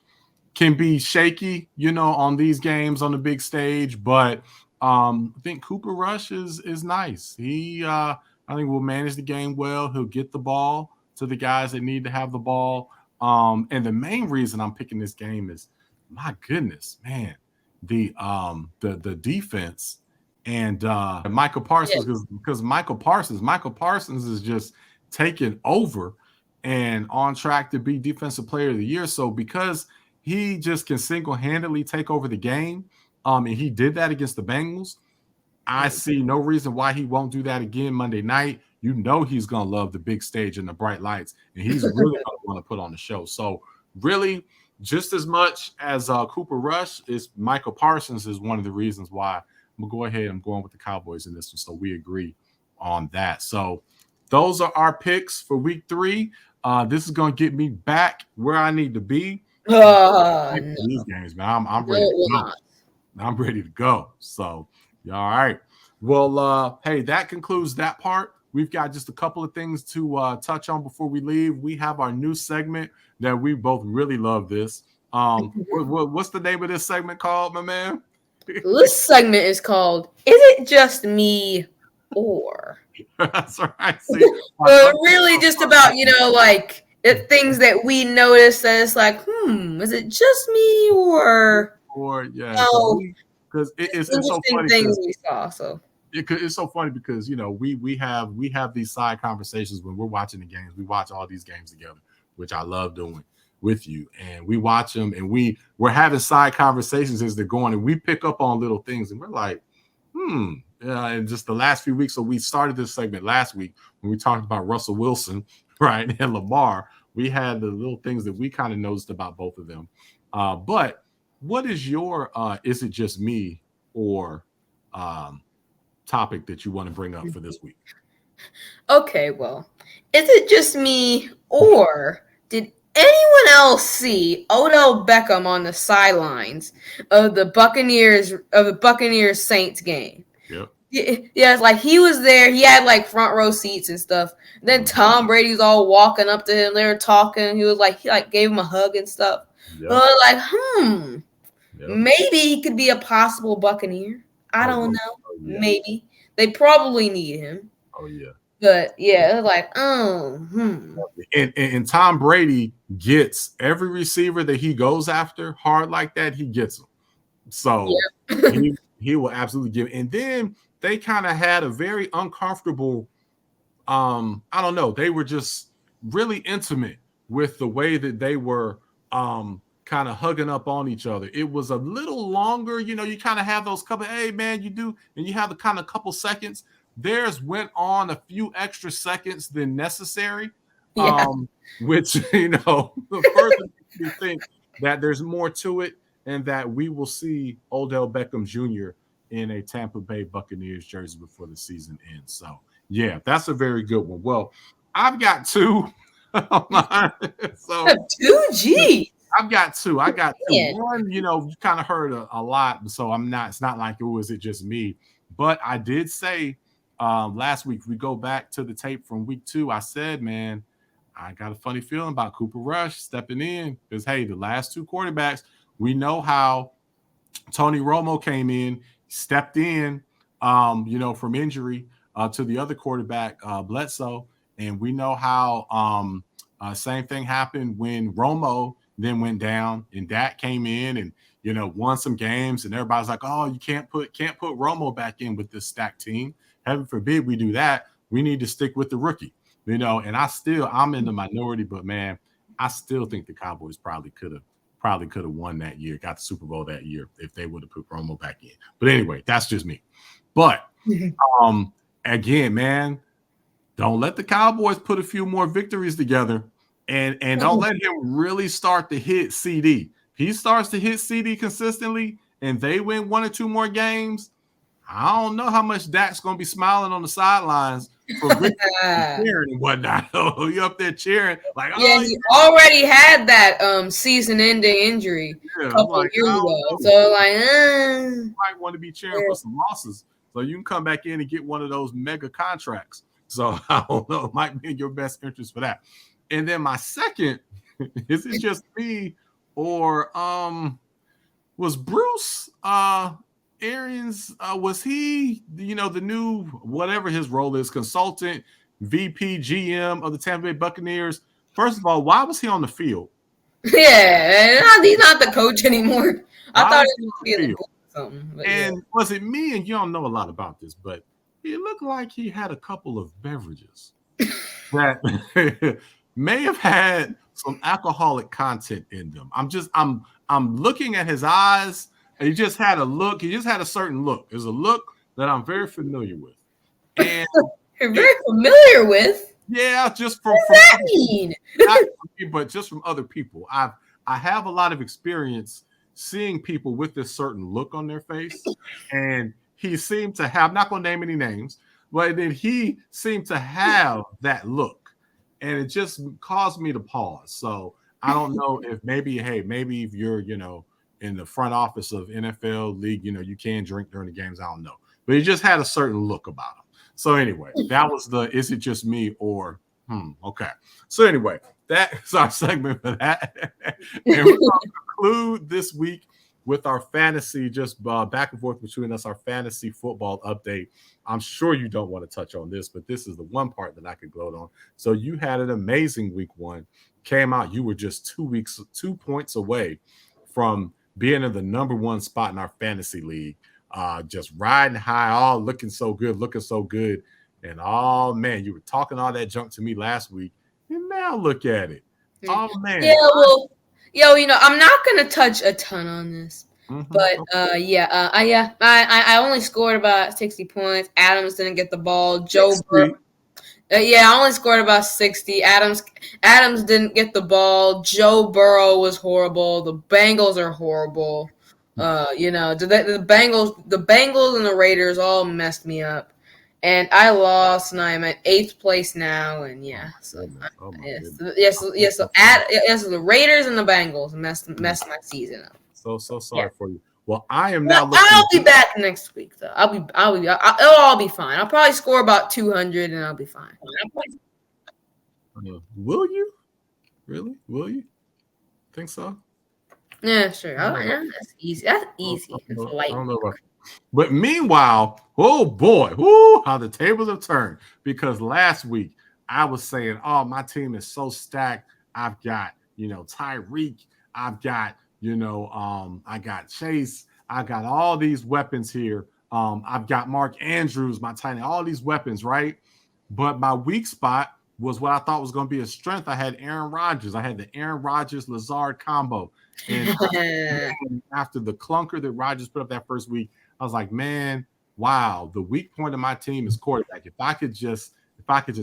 can be shaky, on these games on the big stage, but I think Cooper Rush is nice. He I think will manage the game well. He'll get the ball. to the guys that need to have the ball. And the main reason I'm picking this game is, my goodness, man, the defense and Michael Parsons, because Michael Parsons is just taking over and on track to be Defensive Player of the Year. So because he just can single-handedly take over the game, and he did that against the Bengals, I see no reason why he won't do that again Monday night. You know he's going to love the big stage and the bright lights, and he's really going to want to put on the show. So really, just as much as Cooper Rush, is Michael Parsons is one of the reasons why I'm going to go ahead. I'm going with the Cowboys in this one, so we agree on that. So those are our picks for week 3. This is going to get me back where I need to be. These games, man. I'm ready to go. I'm ready to go. So, all right. Well, hey, that concludes that part. We've got just a couple of things to touch on before we leave. We have our new segment that we both really love. This. What's the name of this segment called, my man? This segment is called "Is It Just Me or?" That's right. Really, just about like things that we notice that it's like, is it just me or yeah? No, because it's so funny. Things we saw, so. It's so funny because we have these side conversations when we're watching the games. We watch all these games together, which I love doing with you, and we watch them, and we're having side conversations as they're going, and we pick up on little things, and we're like, and just the last few weeks. So we started this segment last week when we talked about Russell Wilson, right, and Lamar. We had the little things that we kind of noticed about both of them. But what is your is it just me or topic that you want to bring up for this week? Okay, well, is it just me or did anyone else see Odell Beckham on the sidelines of the Buccaneers Saints game? Yep. Yeah, it's like he was there. He had like front row seats and stuff. Then Tom Brady's all walking up to him. They were talking. He was like, he gave him a hug and stuff. Yep. Maybe he could be a possible Buccaneer. I don't know. Yeah. Maybe they probably need him. Oh yeah. But yeah, like And Tom Brady gets every receiver that he goes after hard like that. He gets them. So he will absolutely give. And then they kind of had a very uncomfortable. I don't know. They were just really intimate with the way that they were. Kind of hugging up on each other. It was a little longer, you kind of have those couple, hey man, you do, and you have the kind of couple seconds. Theirs went on a few extra seconds than necessary, which, the further you think that there's more to it and that we will see Odell Beckham Jr. in a Tampa Bay Buccaneers jersey before the season ends. So, yeah, that's a very good one. Well, I've got 2. So 2 G. I've got 2. I got 2. Yeah. One, you kind of heard a lot, so it's not like, is it just me? But I did say last week, if we go back to the tape from week 2, I said, man, I got a funny feeling about Cooper Rush stepping in because, hey, the last 2 quarterbacks, we know how Tony Romo came in, stepped in, from injury to the other quarterback, Bledsoe, and we know how same thing happened when Romo then went down and Dak came in and won some games, and everybody's like, oh, you can't put Romo back in with this stacked team. Heaven forbid we do that. We need to stick with the rookie, and I'm in the minority, but man, I still think the Cowboys probably could have won that year, got the Super Bowl that year if they would have put Romo back in. But anyway, that's just me. But again, man, don't let the Cowboys put a few more victories together. And don't let him really start to hit CD. He starts to hit CD consistently, and they win 1 or 2 more games. I don't know how much Dak's going to be smiling on the sidelines for cheering and whatnot. You up there cheering like, he already had that season-ending injury a couple years ago. So you might want to be cheering for some losses, so you can come back in and get one of those mega contracts. So I don't know, it might be in your best interest for that. And then my second, is it just me or was Bruce Arians, was he, the new, whatever his role is, consultant, VP GM of the Tampa Bay Buccaneers. First of all, why was he on the field? Yeah, he's not the coach anymore. I thought he was in the booth or something. And was it me? And you don't know a lot about this, but it looked like he had a couple of beverages that may have had some alcoholic content in them. I'm looking at his eyes, and he just had a look. He just had a certain look. There's a look that I'm very familiar with. And you're very familiar with? Yeah, just from what does that mean? But just from other people. I have a lot of experience seeing people with this certain look on their face, and he seemed to have, I'm not going to name any names, but then he seemed to have that look, and it just caused me to pause. So I don't know if maybe if you're, in the front office of NFL league, you can drink during the games. I don't know, but he just had a certain look about him. So anyway, that was is it just me or, okay. So anyway, that's our segment for that. And we're going to conclude this week with our fantasy, just back and forth between us, our fantasy football update. I'm sure you don't want to touch on this, but this is the one part that I could gloat on. So you had an amazing week one. Came out, you were just 2 points away from being in the number one spot in our fantasy league. Just riding high, all looking so good. And oh man, you were talking all that junk to me last week, and now look at it. Oh man. Yeah, well, I'm not gonna touch a ton on this, but I only scored about 60 points. Adams didn't get the ball. Joe Burrow. I only scored about 60. Adams didn't get the ball. Joe Burrow was horrible. The Bengals are horrible. The Bengals and the Raiders all messed me up, and I lost, and I'm at 8th place now. And So the Raiders and the Bengals messed my season up. So sorry for you. Well, I am now. I'll be back next week though. It'll all be fine. I'll probably score about 200, and I'll be fine. Will you? Really? Will you? Think so? Yeah, sure. That's easy. That's easy. I don't know about. But meanwhile, oh boy, how the tables have turned, because last week I was saying, oh, my team is so stacked. I've got, Tyreek. I've got, I got Chase. I got all these weapons here. I've got Mark Andrews, my tight end, all these weapons, right? But my weak spot was what I thought was going to be a strength. I had Aaron Rodgers. I had the Aaron Rodgers-Lazard combo. And after the clunker that Rodgers put up that first week, I was like, man, wow, the weak point of my team is quarterback. If I could just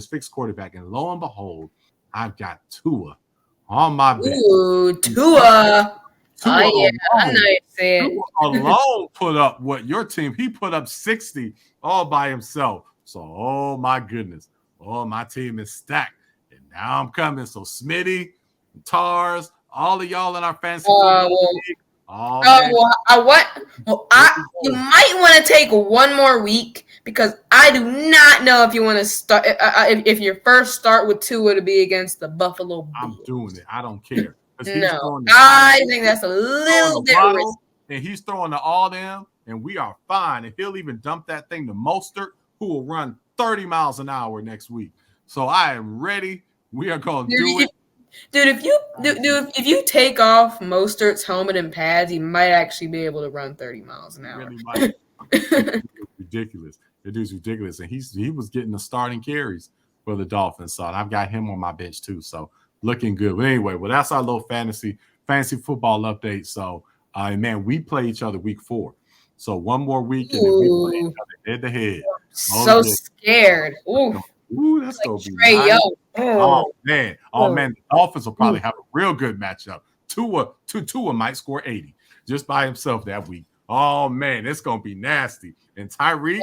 fix quarterback, and lo and behold, I've got Tua on my bench. Ooh, Tua. Oh yeah, I know you said. Tua alone put up what your team. He put up 60 all by himself. So, oh my goodness, my team is stacked, and now I'm coming. So Smitty, Tars, all of y'all in our fantasy league. You might want to take one more week, because I do not know if you want to start if your first start with Tua to be against the Buffalo Bills. I'm doing it. I don't care. No, I think that's a little bit risky. And he's throwing to all them, and we are fine. And he'll even dump that thing to Mostert, who will run 30 miles an hour next week. So I am ready. We are going to do it. Dude, if you take off Mostert's helmet and pads, he might actually be able to run 30 miles an hour. Really might. It's ridiculous. It is ridiculous. And he was getting the starting carries for the Dolphins. So I've got him on my bench too. So looking good. But anyway, that's our little fantasy football update. So man, we play each other week 4. So one more week, and then we play each other head to head. So scared. Ooh, that's gonna be nice. Oh man, the Dolphins will probably have a real good matchup. Tua might score 80 just by himself that week. Oh man, it's gonna be nasty. And Tyreek,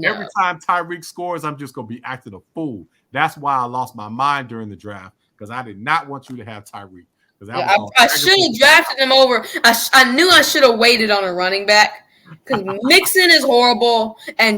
every time Tyreek scores, I'm just gonna be acting a fool. That's why I lost my mind during the draft, because I did not want you to have Tyreek. I should have drafted him over. I knew I should have waited on a running back, because Mixon is horrible, and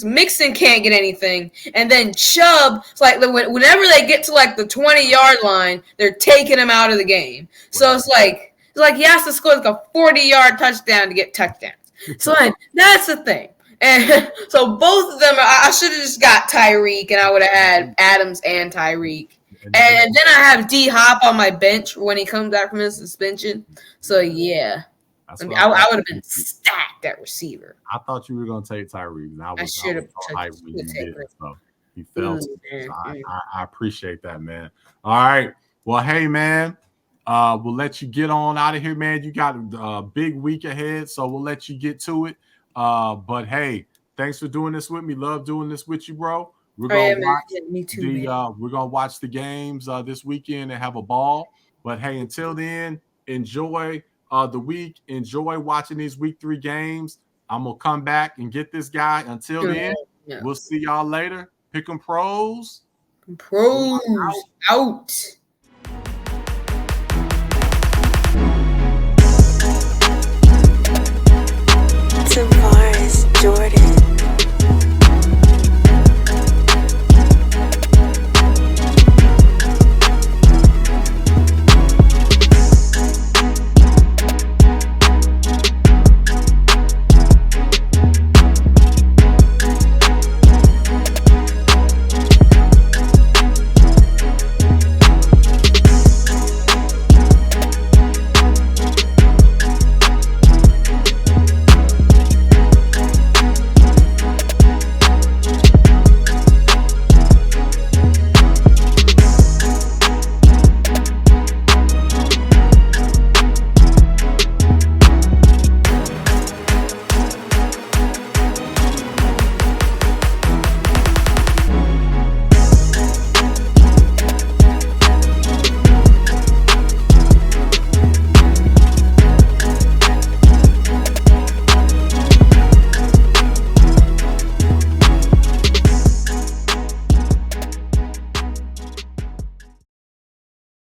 Mixon can't get anything. And then Chubb, it's like whenever they get to like the 20-yard line, they're taking him out of the game. So it's like he has to score like a 40-yard touchdown to get touchdowns. So that's the thing. And so both of them, I should have just got Tyreek, and I would have had Adams and Tyreek. And then I have D Hop on my bench when he comes back from his suspension. So yeah, I would have been stacked at receiver. I thought you were going to take Tyreek. I should have hype when you did it. So you felt it. So I appreciate that, man. All right. Well, hey, man. We'll let you get on out of here, man. You got a big week ahead, so we'll let you get to it. But hey, thanks for doing this with me. Love doing this with you, bro. We're gonna watch the games this weekend and have a ball. But hey, until then, enjoy the week. Enjoy watching these week 3 games. I'm gonna come back and get this guy. Until then, we'll see y'all later. Pick 'em pros. Pros out.